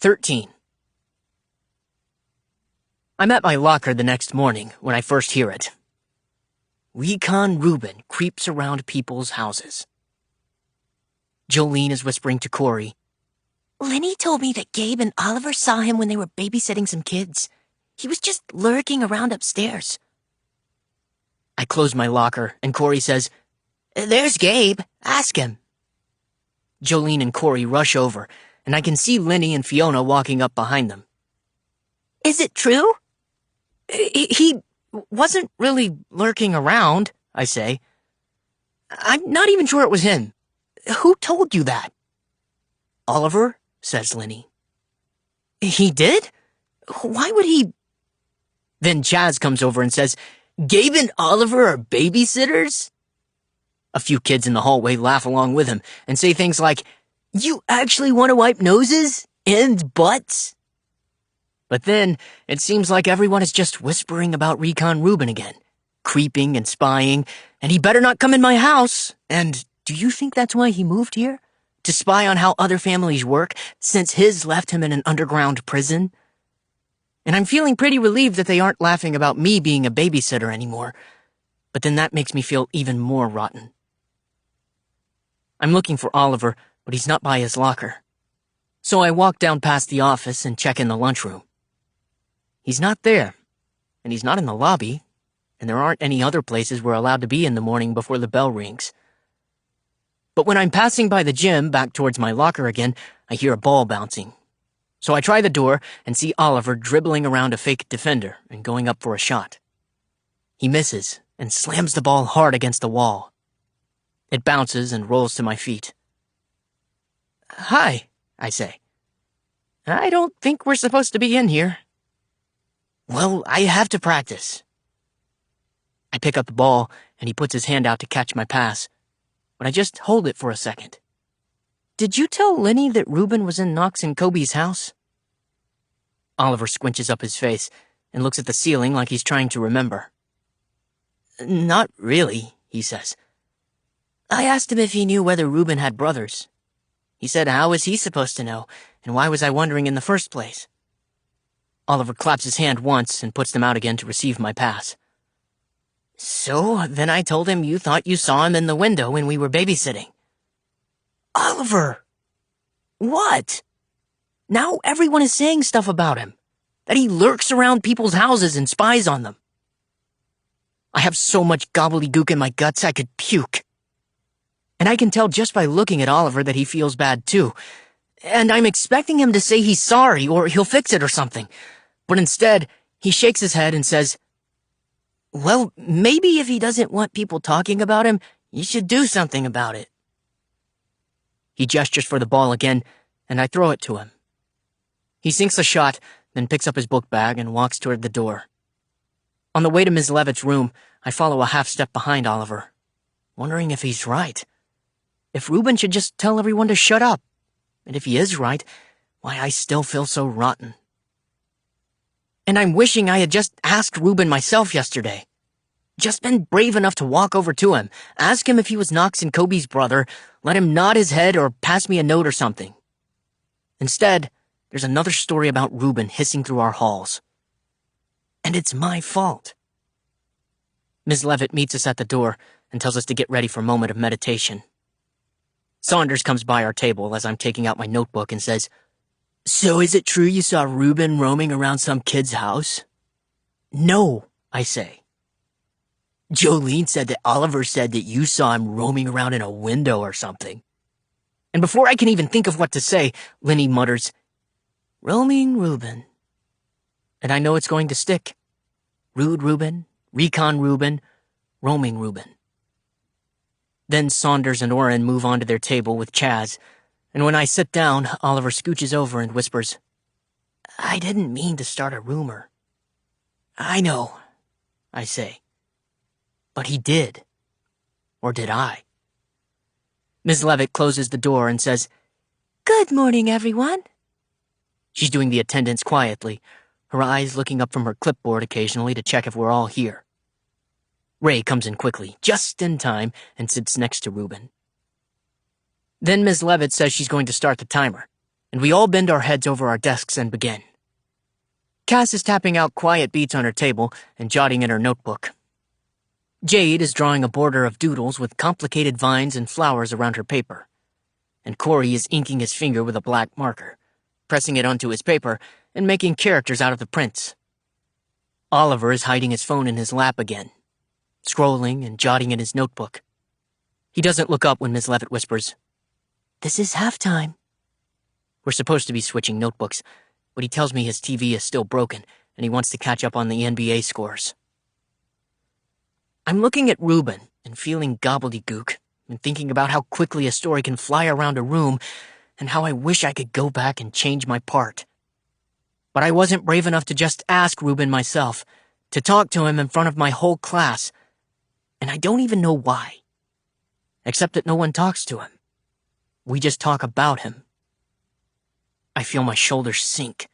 13. I'm at my locker the next morning when I first hear it. Recon Reuben creeps around people's houses. Jolene is whispering to Corey. Lenny told me that Gabe and Oliver saw him when they were babysitting some kids. He was just lurking around upstairs. I close my locker, and Corey says, There's Gabe. Ask him. Jolene and Corey rush over, and I can see Lenny and Fiona walking up behind them. Is it true? He wasn't really lurking around, I say. I'm not even sure it was him. Who told you that? Oliver, says Lenny. He did? Why would he? Then Chaz comes over and says, Gabe and Oliver are babysitters? A few kids in the hallway laugh along with him and say things like, You actually want to wipe noses and butts? But then it seems like everyone is just whispering about Recon Reuben again, creeping and spying, and he better not come in my house. And do you think that's why he moved here? To spy on how other families work, since his left him in an underground prison? And I'm feeling pretty relieved that they aren't laughing about me being a babysitter anymore. But then that makes me feel even more rotten. I'm looking for Oliver, but he's not by his locker. So I walk down past the office and check in the lunchroom. He's not there, and he's not in the lobby, and there aren't any other places we're allowed to be in the morning before the bell rings. But when I'm passing by the gym back towards my locker again, I hear a ball bouncing. So I try the door and see Oliver dribbling around a fake defender and going up for a shot. He misses and slams the ball hard against the wall. It bounces and rolls to my feet. Hi, I say. I don't think we're supposed to be in here. Well, I have to practice. I pick up the ball and he puts his hand out to catch my pass, but I just hold it for a second. Did you tell Lenny that Reuben was in Knox and Kobe's house? Oliver squinches up his face and looks at the ceiling like he's trying to remember. Not really, he says. I asked him if he knew whether Reuben had brothers. He said, how was he supposed to know, and why was I wondering in the first place? Oliver claps his hand once and puts them out again to receive my pass. So then I told him you thought you saw him in the window when we were babysitting. Oliver! What? Now everyone is saying stuff about him. That he lurks around people's houses and spies on them. I have so much gobbledygook in my guts I could puke. And I can tell just by looking at Oliver that he feels bad too. And I'm expecting him to say he's sorry or he'll fix it or something. But instead, he shakes his head and says, Well, maybe if he doesn't want people talking about him, you should do something about it. He gestures for the ball again, and I throw it to him. He sinks a shot, then picks up his book bag and walks toward the door. On the way to Ms. Levitt's room, I follow a half step behind Oliver, wondering if he's right. If Reuben should just tell everyone to shut up. And if he is right, why I still feel so rotten. And I'm wishing I had just asked Reuben myself yesterday. Just been brave enough to walk over to him, ask him if he was Knox and Kobe's brother, let him nod his head or pass me a note or something. Instead, there's another story about Reuben hissing through our halls. And it's my fault. Ms. Levitt meets us at the door and tells us to get ready for a moment of meditation. Saunders comes by our table as I'm taking out my notebook and says, So is it true you saw Reuben roaming around some kid's house? No, I say. Jolene said that Oliver said that you saw him roaming around in a window or something. And before I can even think of what to say, Lenny mutters, Roaming Reuben. And I know it's going to stick. Rude Reuben, Recon Reuben, Roaming Reuben. Then Saunders and Orrin move on to their table with Chaz, and when I sit down, Oliver scooches over and whispers, I didn't mean to start a rumor. I know, I say. But he did. Or did I? Ms. Levitt closes the door and says, Good morning, everyone. She's doing the attendance quietly, her eyes looking up from her clipboard occasionally to check if we're all here. Ray comes in quickly, just in time, and sits next to Reuben. Then Ms. Levitt says she's going to start the timer. and we all bend our heads over our desks and begin. Cass is tapping out quiet beats on her table and jotting in her notebook. Jade is drawing a border of doodles with complicated vines and flowers around her paper, and Corey is inking his finger with a black marker, pressing it onto his paper and making characters out of the prints. Oliver is hiding his phone in his lap again, scrolling and jotting in his notebook. He doesn't look up when Miss Levitt whispers, "This is halftime." We're supposed to be switching notebooks, but he tells me his TV is still broken and he wants to catch up on the NBA scores. I'm looking at Reuben and feeling gobbledygook and thinking about how quickly a story can fly around a room and how I wish I could go back and change my part. But I wasn't brave enough to just ask Reuben myself, to talk to him in front of my whole class, and I don't even know why. Except that no one talks to him. We just talk about him. I feel my shoulders sink,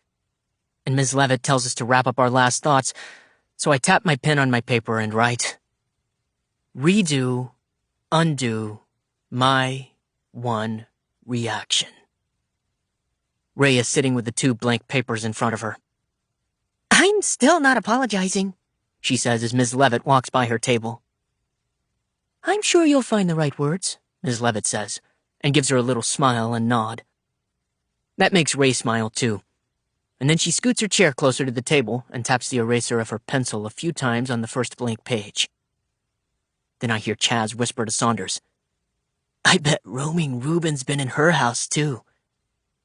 and Ms. Levitt tells us to wrap up our last thoughts, so I tap my pen on my paper and write, "Redo, undo, my one reaction." Ray is sitting with the 2 blank papers in front of her. "I'm still not apologizing," she says as Ms. Levitt walks by her table. "I'm sure you'll find the right words," Ms. Levitt says, and gives her a little smile and nod. That makes Ray smile too, and then she scoots her chair closer to the table and taps the eraser of her pencil a few times on the first blank page. Then I hear Chaz whisper to Saunders, "I bet roaming Reuben's been in her house too."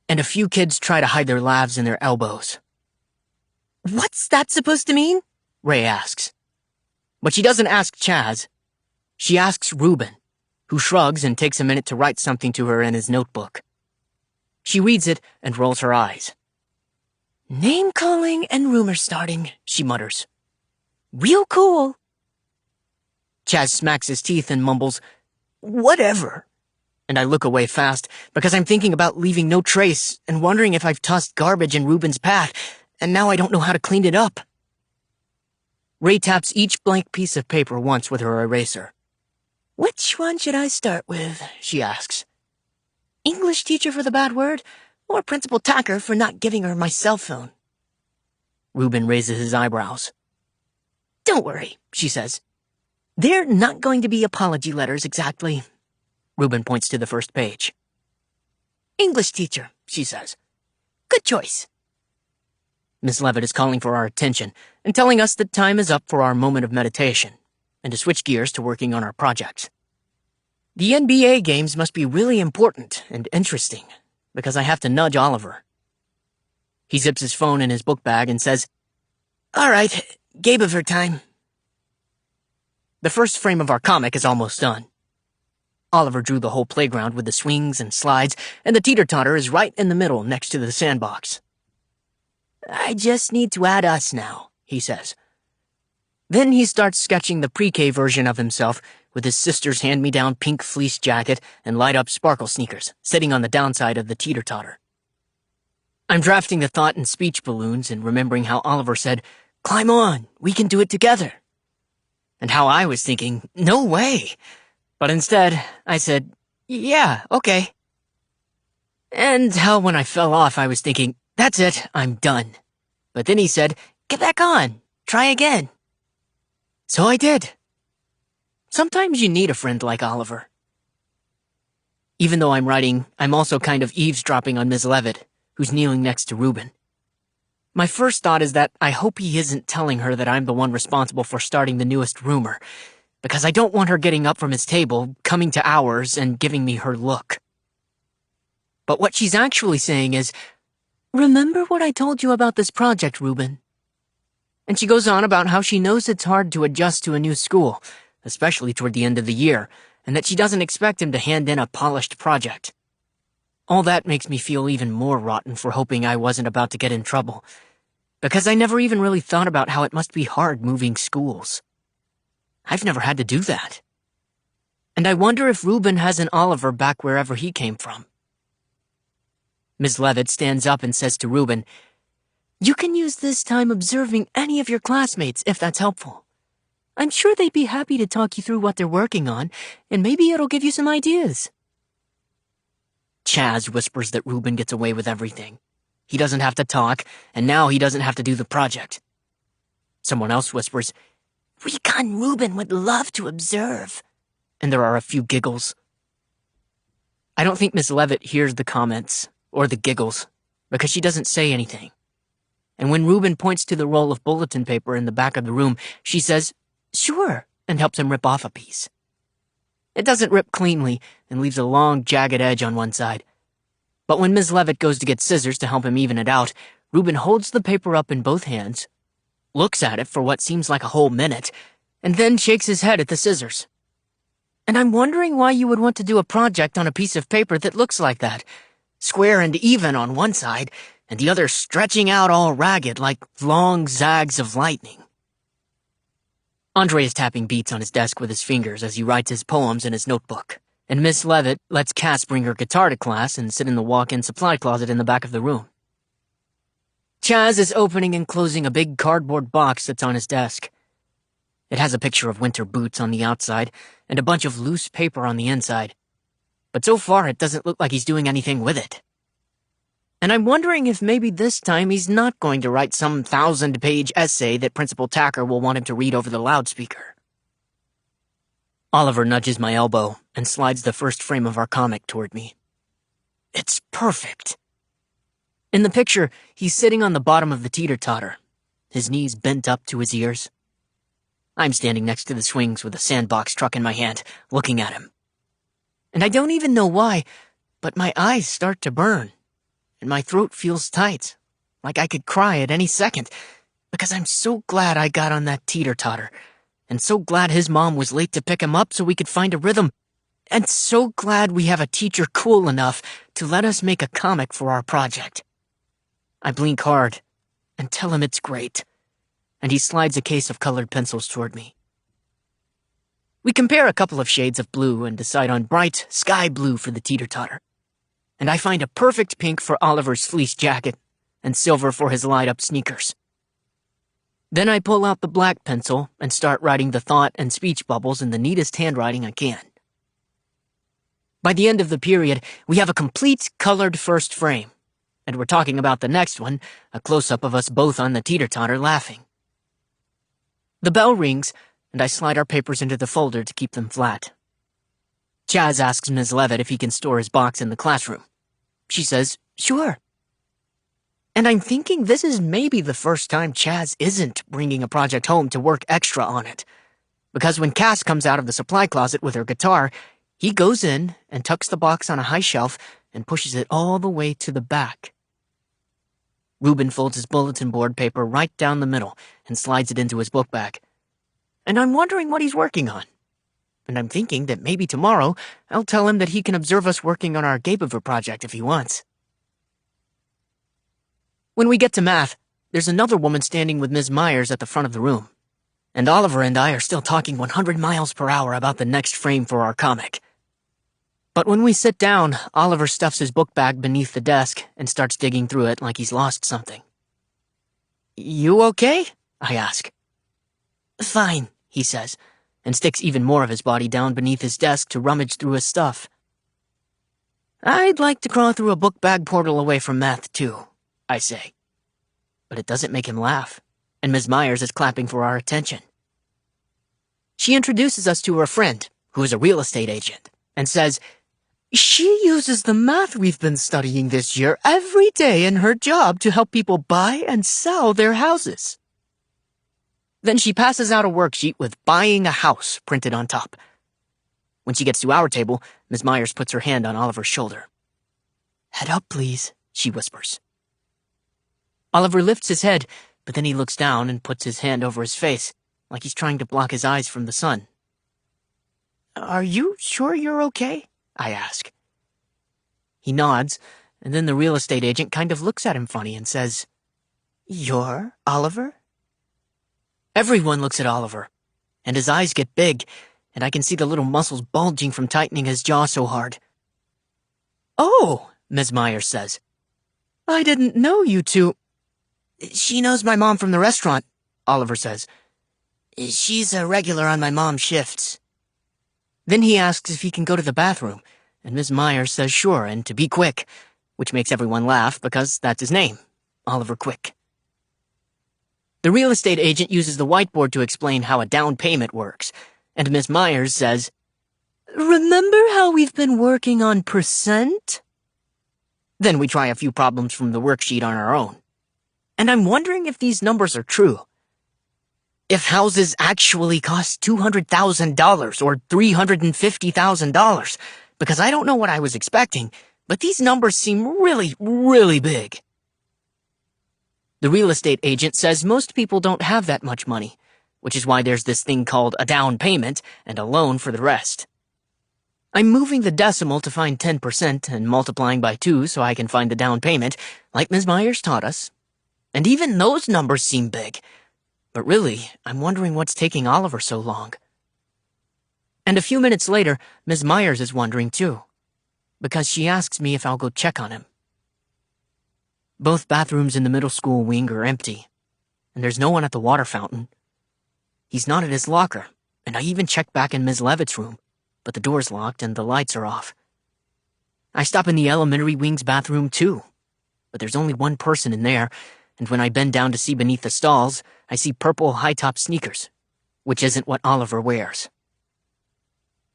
And a few kids try to hide their laughs in their elbows. "What's that supposed to mean?" Ray asks. But she doesn't ask Chaz. She asks Reuben, who shrugs and takes a minute to write something to her in his notebook. She reads it and rolls her eyes. "Name-calling and rumor starting," she mutters. "Real cool." Chaz smacks his teeth and mumbles, "Whatever." And I look away fast because I'm thinking about leaving no trace and wondering if I've tossed garbage in Reuben's path, and now I don't know how to clean it up. Ray taps each blank piece of paper once with her eraser. "Which one should I start with?" she asks. "English teacher for the bad word, or Principal Tacker for not giving her my cell phone?" Reuben raises his eyebrows. "Don't worry," she says. "They're not going to be apology letters exactly." Reuben points to the first page. "English teacher," she says. "Good choice." Miss Levitt is calling for our attention and telling us that time is up for our moment of meditation and to switch gears to working on our projects. The NBA games must be really important and interesting because I have to nudge Oliver. He zips his phone in his book bag and says, "All right, Gabe of her time." The first frame of our comic is almost done. Oliver drew the whole playground with the swings and slides, and the teeter-totter is right in the middle next to the sandbox. "I just need to add us now," he says. Then he starts sketching the pre-K version of himself with his sister's hand-me-down pink fleece jacket and light-up sparkle sneakers, sitting on the downside of the teeter-totter. I'm drafting the thought in speech balloons and remembering how Oliver said, "Climb on, we can do it together." And how I was thinking, no way. But instead, I said, "Yeah, okay." And how when I fell off, I was thinking, "That's it, I'm done." But then he said, "Get back on, try again." So I did. Sometimes you need a friend like Oliver. Even though I'm writing, I'm also kind of eavesdropping on Ms. Levitt, who's kneeling next to Reuben. My first thought is that I hope he isn't telling her that I'm the one responsible for starting the newest rumor, because I don't want her getting up from his table, coming to ours, and giving me her look. But what she's actually saying is, "Remember what I told you about this project, Reuben?" And she goes on about how she knows it's hard to adjust to a new school, especially toward the end of the year, and that she doesn't expect him to hand in a polished project. All that makes me feel even more rotten for hoping I wasn't about to get in trouble, because I never even really thought about how it must be hard moving schools. I've never had to do that. And I wonder if Reuben has an Oliver back wherever he came from. Ms. Levitt stands up and says to Reuben, "You can use this time observing any of your classmates if that's helpful. I'm sure they'd be happy to talk you through what they're working on, and maybe it'll give you some ideas." Chaz whispers that Reuben gets away with everything. He doesn't have to talk, and now he doesn't have to do the project. Someone else whispers, Recon Reuben would love to observe. And there are a few giggles. I don't think Miss Levitt hears the comments, or the giggles, because she doesn't say anything. And when Reuben points to the roll of bulletin paper in the back of the room, she says, "Sure," and helps him rip off a piece. It doesn't rip cleanly and leaves a long, jagged edge on one side. But when Miss Levitt goes to get scissors to help him even it out, Reuben holds the paper up in both hands, looks at it for what seems like a whole minute, and then shakes his head at the scissors. And I'm wondering why you would want to do a project on a piece of paper that looks like that, square and even on one side, and the other stretching out all ragged like long zags of lightning. Andre is tapping beats on his desk with his fingers as he writes his poems in his notebook, and Miss Levitt lets Cass bring her guitar to class and sit in the walk-in supply closet in the back of the room. Chaz is opening and closing a big cardboard box that's on his desk. It has a picture of winter boots on the outside and a bunch of loose paper on the inside. But so far it doesn't look like he's doing anything with it. And I'm wondering if maybe this time he's not going to write some 1,000-page essay that Principal Tacker will want him to read over the loudspeaker. Oliver nudges my elbow and slides the first frame of our comic toward me. It's perfect. In the picture, he's sitting on the bottom of the teeter-totter, his knees bent up to his ears. I'm standing next to the swings with a sandbox truck in my hand, looking at him. And I don't even know why, but my eyes start to burn, and my throat feels tight, like I could cry at any second, because I'm so glad I got on that teeter-totter, and so glad his mom was late to pick him up so we could find a rhythm, and so glad we have a teacher cool enough to let us make a comic for our project. I blink hard and tell him it's great, and he slides a case of colored pencils toward me. We compare a couple of shades of blue and decide on bright sky blue for the teeter-totter, and I find a perfect pink for Oliver's fleece jacket and silver for his light-up sneakers. Then I pull out the black pencil and start writing the thought and speech bubbles in the neatest handwriting I can. By the end of the period, we have a complete colored first frame, and we're talking about the next one, a close-up of us both on the teeter-totter laughing. The bell rings, and I slide our papers into the folder to keep them flat. Chaz asks Ms. Levitt if he can store his box in the classroom. She says, "Sure." And I'm thinking this is maybe the first time Chaz isn't bringing a project home to work extra on it, because when Cass comes out of the supply closet with her guitar, he goes in and tucks the box on a high shelf and pushes it all the way to the back. Reuben folds his bulletin board paper right down the middle and slides it into his book bag. And I'm wondering what he's working on. And I'm thinking that maybe tomorrow I'll tell him that he can observe us working on our Gabeover project if he wants. When we get to math, there's another woman standing with Ms. Myers at the front of the room. And Oliver and I are still talking 100 miles per hour about the next frame for our comic. But when we sit down, Oliver stuffs his book bag beneath the desk and starts digging through it like he's lost something. "You okay?" I ask. "Fine," he says, and sticks even more of his body down beneath his desk to rummage through his stuff. "I'd like to crawl through a book bag portal away from math, too," I say. But it doesn't make him laugh, and Ms. Myers is clapping for our attention. She introduces us to her friend, who is a real estate agent, and says, "She uses the math we've been studying this year every day in her job to help people buy and sell their houses." Then she passes out a worksheet with "buying a house" printed on top. When she gets to our table, Ms. Myers puts her hand on Oliver's shoulder. "Head up, please," she whispers. Oliver lifts his head, but then he looks down and puts his hand over his face, like he's trying to block his eyes from the sun. "Are you sure you're okay?" I ask. He nods, and then the real estate agent kind of looks at him funny and says, "You're Oliver?" Everyone looks at Oliver, and his eyes get big, and I can see the little muscles bulging from tightening his jaw so hard. "Oh," Ms. Myers says. "I didn't know you two—" "She knows my mom from the restaurant," Oliver says. "She's a regular on my mom's shifts." Then he asks if he can go to the bathroom, and Miss Myers says sure and to be quick, which makes everyone laugh because that's his name, Oliver Quick. The real estate agent uses the whiteboard to explain how a down payment works, and Miss Myers says, "Remember how we've been working on percent?" Then we try a few problems from the worksheet on our own. And I'm wondering if these numbers are true. If houses actually cost $200,000 or $350,000, because I don't know what I was expecting, but these numbers seem really, really big. The real estate agent says most people don't have that much money, which is why there's this thing called a down payment and a loan for the rest. I'm moving the decimal to find 10% and multiplying by 2 so I can find the down payment, like Ms. Myers taught us. And even those numbers seem big. But really, I'm wondering what's taking Oliver so long. And a few minutes later, Ms. Myers is wondering too, because she asks me if I'll go check on him. Both bathrooms in the middle school wing are empty, and there's no one at the water fountain. He's not at his locker, and I even checked back in Ms. Levitt's room, but the door's locked and the lights are off. I stop in the elementary wing's bathroom too, but there's only one person in there, and when I bend down to see beneath the stalls, I see purple high-top sneakers, which isn't what Oliver wears.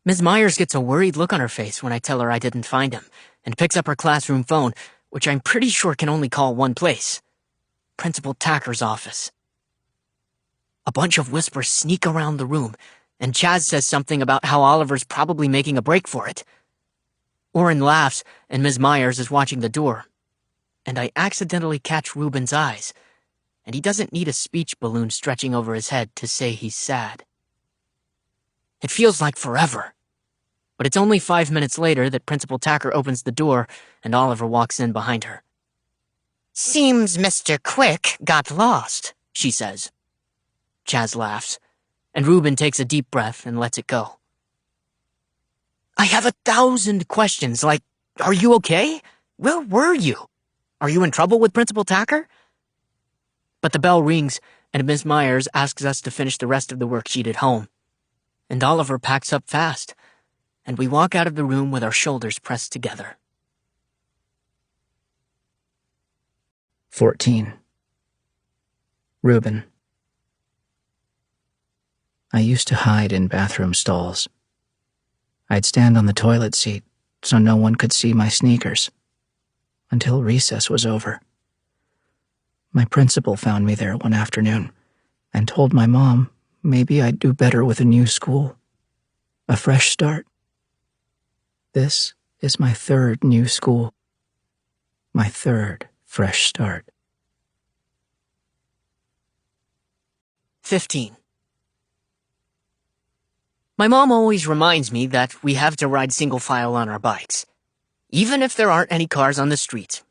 Ms. Myers gets a worried look on her face when I tell her I didn't find him, and picks up her classroom phone, which I'm pretty sure can only call one place, Principal Tacker's office. A bunch of whispers sneak around the room, and Chaz says something about how Oliver's probably making a break for it. Orrin laughs, and Ms. Myers is watching the door, and I accidentally catch Reuben's eyes, and he doesn't need a speech balloon stretching over his head to say he's sad. It feels like forever. But it's only 5 minutes later that Principal Tacker opens the door and Oliver walks in behind her. "Seems Mr. Quick got lost," she says. Chaz laughs, and Reuben takes a deep breath and lets it go. I have 1,000 questions, like, are you okay? Where were you? Are you in trouble with Principal Tacker? But the bell rings, and Miss Myers asks us to finish the rest of the worksheet at home. And Oliver packs up fast, and we walk out of the room with our shoulders pressed together. 14. Reuben. I used to hide in bathroom stalls. I'd stand on the toilet seat so no one could see my sneakers, until recess was over. My principal found me there one afternoon and told my mom maybe I'd do better with a new school, a fresh start. This is my third new school, my third fresh start. 15. My mom always reminds me that we have to ride single file on our bikes, even if there aren't any cars on the street.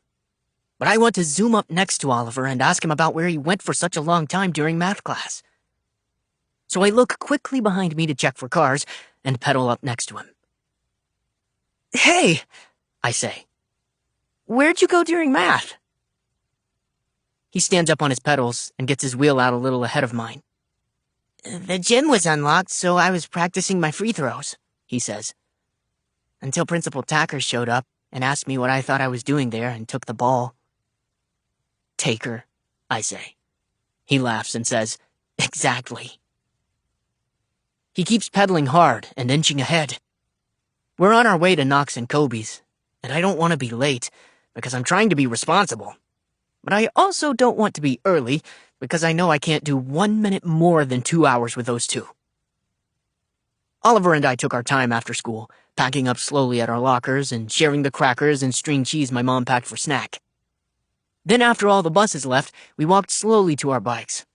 But I want to zoom up next to Oliver and ask him about where he went for such a long time during math class. So I look quickly behind me to check for cars and pedal up next to him. Hey, I say. Where'd you go during math? He stands up on his pedals and gets his wheel out a little ahead of mine. The gym was unlocked, so I was practicing my free throws, he says. Until Principal Tacker showed up and asked me what I thought I was doing there and took the ball. Taker, I say. He laughs and says, exactly. He keeps pedaling hard and inching ahead. We're on our way to Knox and Kobe's, and I don't want to be late because I'm trying to be responsible. But I also don't want to be early because I know I can't do 1 minute more than 2 hours with those two. Oliver and I took our time after school, packing up slowly at our lockers and sharing the crackers and string cheese my mom packed for snack. Then after all the buses left, we walked slowly to our bikes.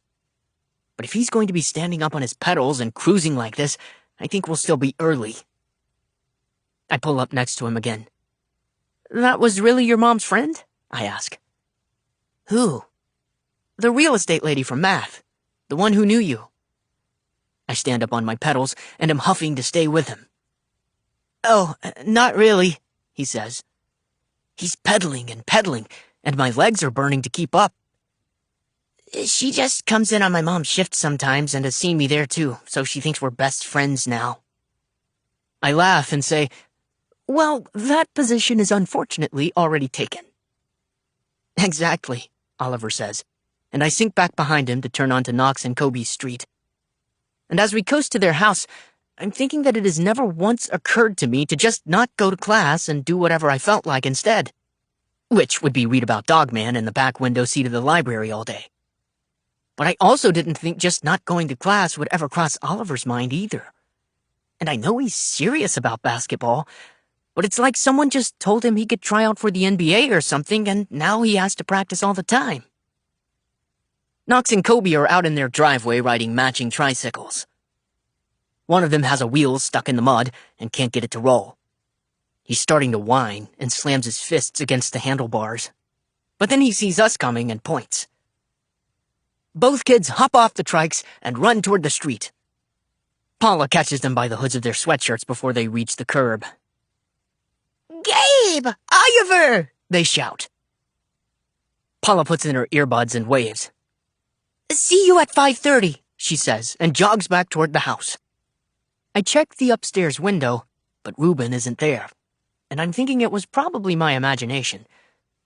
But if he's going to be standing up on his pedals and cruising like this, I think we'll still be early. I pull up next to him again. That was really your mom's friend? I ask. Who? The real estate lady from math. The one who knew you. I stand up on my pedals and am huffing to stay with him. Oh, not really, he says. He's pedaling and pedaling, and my legs are burning to keep up. She just comes in on my mom's shift sometimes and has seen me there too, so she thinks we're best friends now. I laugh and say, Well, that position is unfortunately already taken. Exactly, Oliver says, and I sink back behind him to turn onto Knox and Kobe's street. And as we coast to their house, I'm thinking that it has never once occurred to me to just not go to class and do whatever I felt like instead. Which would be read about Dogman in the back window seat of the library all day. But I also didn't think just not going to class would ever cross Oliver's mind either. And I know he's serious about basketball, but it's like someone just told him he could try out for the NBA or something, and now he has to practice all the time. Knox and Kobe are out in their driveway riding matching tricycles. One of them has a wheel stuck in the mud and can't get it to roll. He's starting to whine and slams his fists against the handlebars. But then he sees us coming and points. Both kids hop off the trikes and run toward the street. Paula catches them by the hoods of their sweatshirts before they reach the curb. Gabe! Oliver! They shout. Paula puts in her earbuds and waves. See you at 5:30, she says, and jogs back toward the house. I check the upstairs window, but Reuben isn't there, and I'm thinking it was probably my imagination.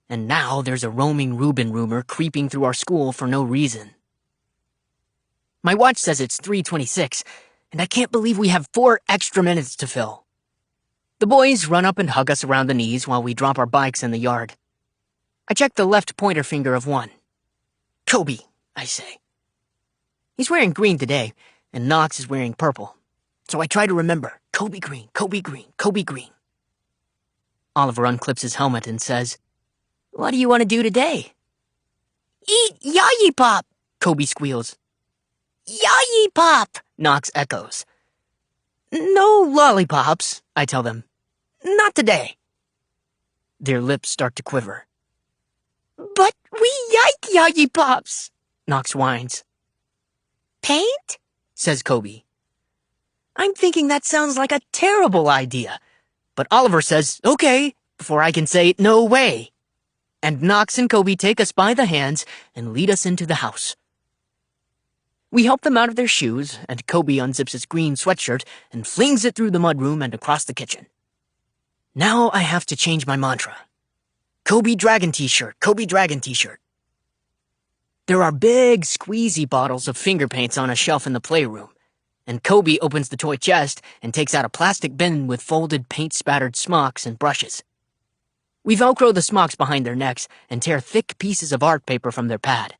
And now there's a roaming Reuben rumor creeping through our school for no reason. My watch says it's 3:26, and I can't believe we have 4 extra minutes to fill. The boys run up and hug us around the knees while we drop our bikes in the yard. I check the left pointer finger of one. Kobe, I say. He's wearing green today, and Knox is wearing purple. So I try to remember, Kobe green, Kobe green, Kobe green. Oliver unclips his helmet and says, "What do you want to do today?" Eat Yayi Pop, Kobe squeals. Yayi Pop, Knox echoes. No lollipops, I tell them. Not today. Their lips start to quiver. But we like Yayi Pops, Knox whines. Paint? Says Kobe. I'm thinking that sounds like a terrible idea. But Oliver says, okay, before I can say no way. And Knox and Kobe take us by the hands and lead us into the house. We help them out of their shoes, and Kobe unzips his green sweatshirt and flings it through the mudroom and across the kitchen. Now I have to change my mantra. Kobe Dragon t-shirt, Kobe Dragon t-shirt. There are big, squeezy bottles of finger paints on a shelf in the playroom, and Kobe opens the toy chest and takes out a plastic bin with folded paint-spattered smocks and brushes. We Velcro the smocks behind their necks and tear thick pieces of art paper from their pad.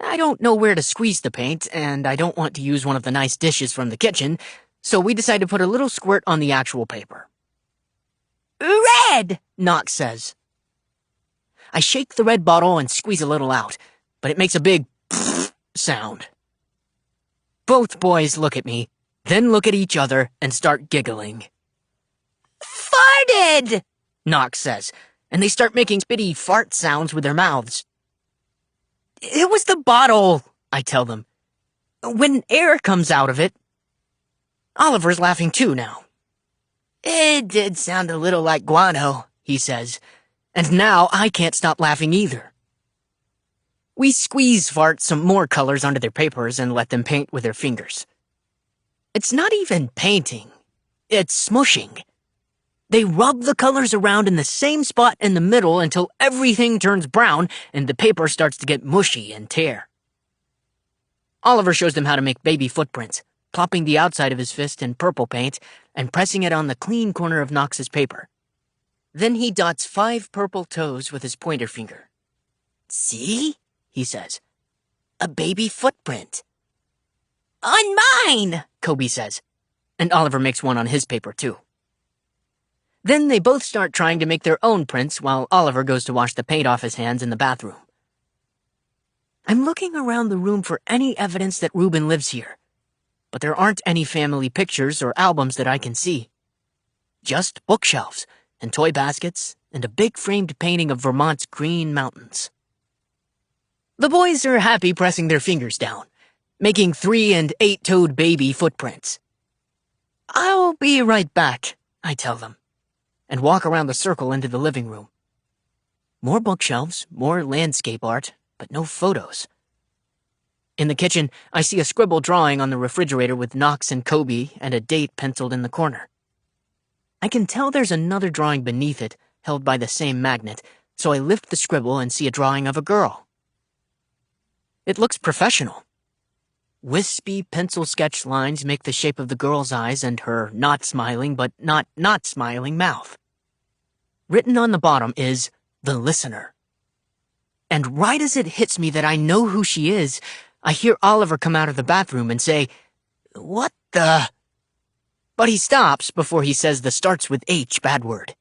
I don't know where to squeeze the paint, and I don't want to use one of the nice dishes from the kitchen, so we decide to put a little squirt on the actual paper. Red, Knox says. I shake the red bottle and squeeze a little out, but it makes a big sound. Both boys look at me, then look at each other and start giggling. Farted, Knox says, and they start making spitty fart sounds with their mouths. It was the bottle, I tell them. When air comes out of it. Oliver's laughing too now. It did sound a little like guano, he says, and now I can't stop laughing either. We squeeze fart some more colors onto their papers and let them paint with their fingers. It's not even painting, it's smushing. They rub the colors around in the same spot in the middle until everything turns brown and the paper starts to get mushy and tear. Oliver shows them how to make baby footprints, plopping the outside of his fist in purple paint and pressing it on the clean corner of Knox's paper. Then he dots 5 purple toes with his pointer finger. See? He says. A baby footprint. on mine, Kobe says, and Oliver makes one on his paper too. Then they both start trying to make their own prints while Oliver goes to wash the paint off his hands in the bathroom. I'm looking around the room for any evidence that Reuben lives here, but there aren't any family pictures or albums that I can see. Just bookshelves and toy baskets and a big framed painting of Vermont's green mountains. The boys are happy pressing their fingers down, making 3- and 8-toed baby footprints. I'll be right back, I tell them, and walk around the circle into the living room. More bookshelves, more landscape art, but no photos. In the kitchen, I see a scribbled drawing on the refrigerator with Knox and Kobe and a date penciled in the corner. I can tell there's another drawing beneath it, held by the same magnet, so I lift the scribble and see a drawing of a girl. It looks professional. Wispy pencil sketch lines make the shape of the girl's eyes and her not smiling but not smiling mouth. Written on the bottom is, "The Listener." And right as it hits me that I know who she is, I hear Oliver come out of the bathroom and say, "What the?" But he stops before he says the starts with H bad word.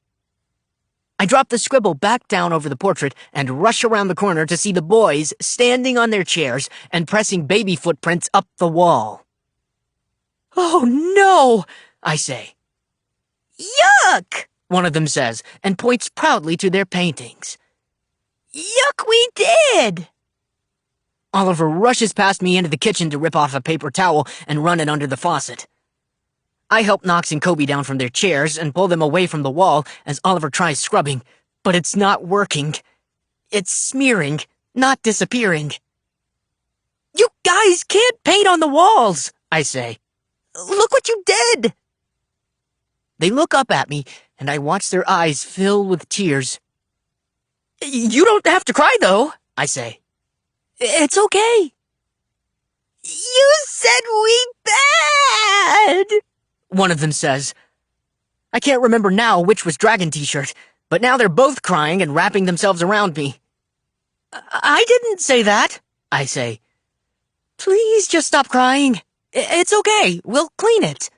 I drop the scribble back down over the portrait and rush around the corner to see the boys standing on their chairs and pressing baby footprints up the wall. "Oh no!" I say. Yuck! One of them says, and points proudly to their paintings. Yuck, we did! Oliver rushes past me into the kitchen to rip off a paper towel and run it under the faucet. I help Knox and Kobe down from their chairs and pull them away from the wall as Oliver tries scrubbing, but it's not working. It's smearing, not disappearing. "You guys can't paint on the walls," I say. Look what you did! They look up at me, and I watch their eyes fill with tears. "You don't have to cry, though," I say. "It's okay." You said we bad! One of them says. I can't remember now which was Dragon T-shirt, but now they're both crying and wrapping themselves around me. "I didn't say that," I say. "Please just stop crying. It's okay. We'll clean it."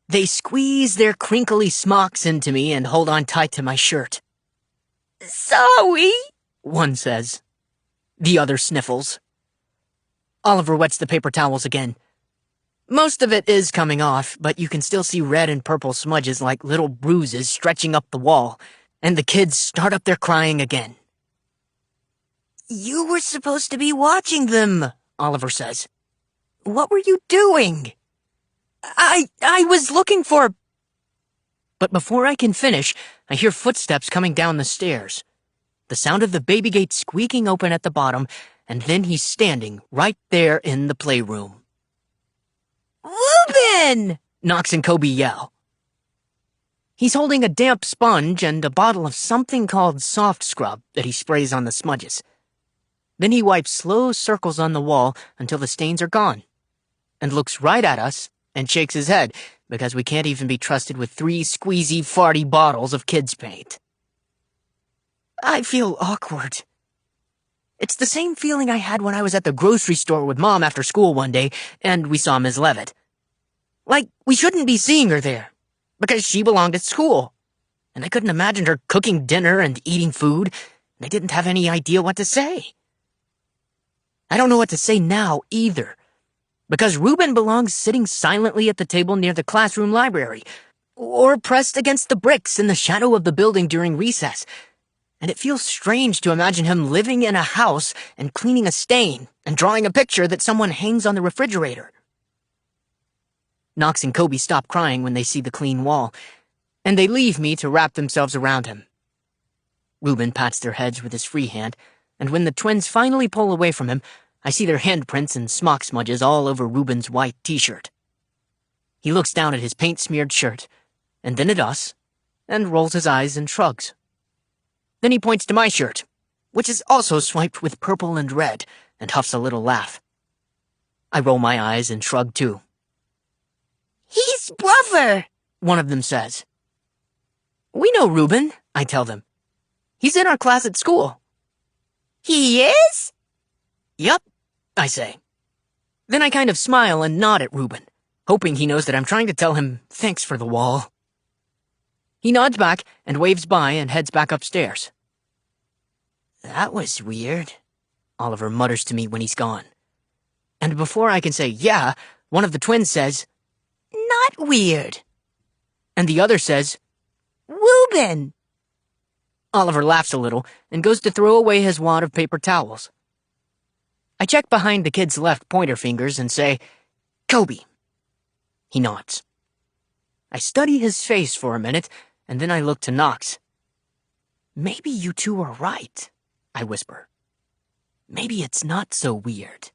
They squeeze their crinkly smocks into me and hold on tight to my shirt. Sorry, one says. The other sniffles. Oliver wets the paper towels again. Most of it is coming off, but you can still see red and purple smudges like little bruises stretching up the wall, and the kids start up their crying again. You were supposed to be watching them, Oliver says. What were you doing? I was looking for... But before I can finish, I hear footsteps coming down the stairs. The sound of the baby gate squeaking open at the bottom, and then he's standing right there in the playroom. Ruben! Knox and Kobe yell. He's holding a damp sponge and a bottle of something called soft scrub that he sprays on the smudges. Then he wipes slow circles on the wall until the stains are gone, and looks right at us and shakes his head because we can't even be trusted with 3 squeezy, farty bottles of kids' paint. I feel awkward. It's the same feeling I had when I was at the grocery store with Mom after school one day and we saw Ms. Levitt. Like, we shouldn't be seeing her there, because she belonged at school. And I couldn't imagine her cooking dinner and eating food, and I didn't have any idea what to say. I don't know what to say now, either, because Ruben belongs sitting silently at the table near the classroom library, or pressed against the bricks in the shadow of the building during recess, and it feels strange to imagine him living in a house and cleaning a stain and drawing a picture that someone hangs on the refrigerator. Knox and Kobe stop crying when they see the clean wall, and they leave me to wrap themselves around him. Ruben pats their heads with his free hand, and when the twins finally pull away from him, I see their handprints and smock smudges all over Ruben's white t-shirt. He looks down at his paint-smeared shirt, and then at us, and rolls his eyes and shrugs. Then he points to my shirt, which is also swiped with purple and red, and huffs a little laugh. I roll my eyes and shrug too. He's brother, one of them says. We know Ruben, I tell them. He's in our class at school. He is? Yup, I say. Then I kind of smile and nod at Ruben, hoping he knows that I'm trying to tell him thanks for the wall. He nods back and waves by and heads back upstairs. That was weird, Oliver mutters to me when he's gone. And before I can say yeah, one of the twins says, Not weird. And the other says, Ruben. Oliver laughs a little and goes to throw away his wad of paper towels. I check behind the kid's left pointer fingers and say, Kobe. He nods. I study his face for a minute, and then I look to Knox. Maybe you two are right, I whisper. Maybe it's not so weird.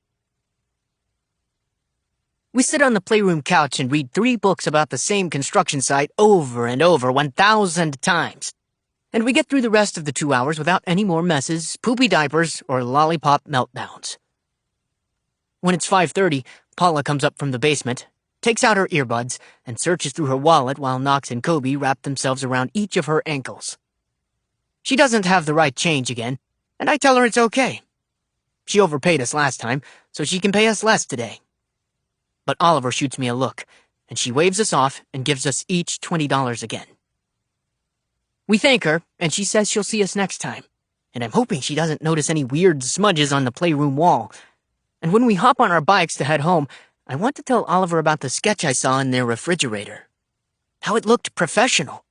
We sit on the playroom couch and read 3 books about the same construction site over and over 1,000 times. And we get through the rest of the 2 hours without any more messes, poopy diapers, or lollipop meltdowns. When it's 5:30, Paula comes up from the basement, takes out her earbuds, and searches through her wallet while Knox and Kobe wrap themselves around each of her ankles. She doesn't have the right change again, and I tell her it's okay. She overpaid us last time, so she can pay us less today. But Oliver shoots me a look, and she waves us off and gives us each $20 again. We thank her, and she says she'll see us next time, and I'm hoping she doesn't notice any weird smudges on the playroom wall. And when we hop on our bikes to head home, I want to tell Oliver about the sketch I saw in their refrigerator. How it looked professional,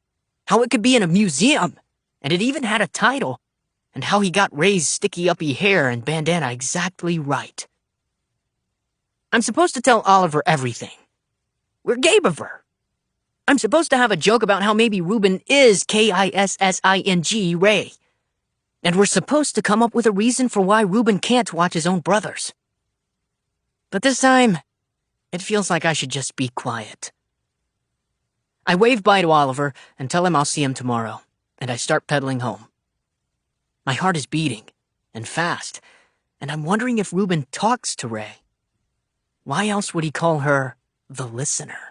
how it could be in a museum, and it even had a title, and how he got Ray's sticky-uppy hair and bandana exactly right. I'm supposed to tell Oliver everything. We're Gabe-iver. I'm supposed to have a joke about how maybe Reuben is Kissing Ray. And we're supposed to come up with a reason for why Reuben can't watch his own brothers. But this time, it feels like I should just be quiet. I wave bye to Oliver and tell him I'll see him tomorrow, and I start pedaling home. My heart is beating, and fast, and I'm wondering if Reuben talks to Ray. Why else would he call her the listener?